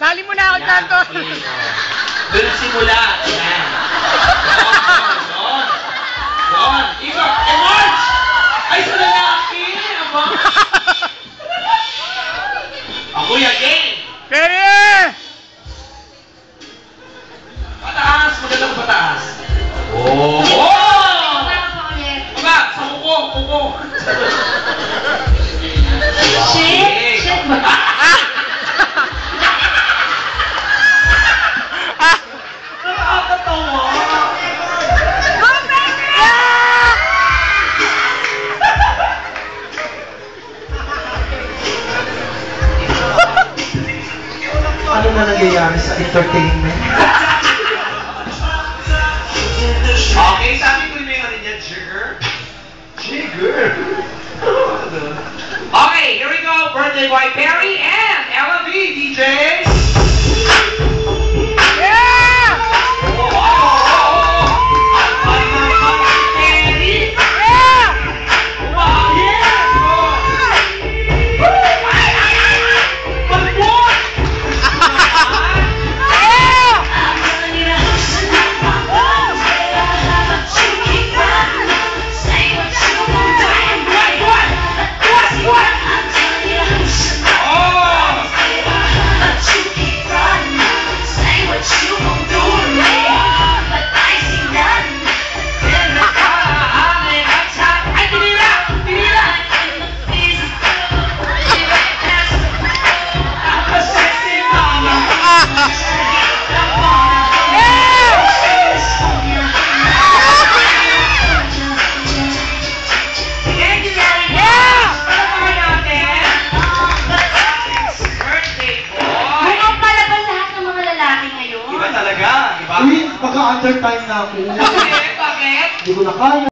Sali mo na ako dyan, Tol. Doon simula. Yan. Doon. Ikaw, emerge! Ay, sa lalaki! Aba? Ako yan, game! Kaya! Pataas! Maganda ko pataas. Oh! Aba, sa kuko! Shit! Shit ba? Nakakatawa! Ano na nangyayari sa entertainment? Okay, sabi ko yung mga niya, Jigger. Jigger? Okay, here we go. Birthday boy Perry and Ella V, DJs. Yeah! Uy, pagka-under time na ako. Bakit? Hindi ko na kaya.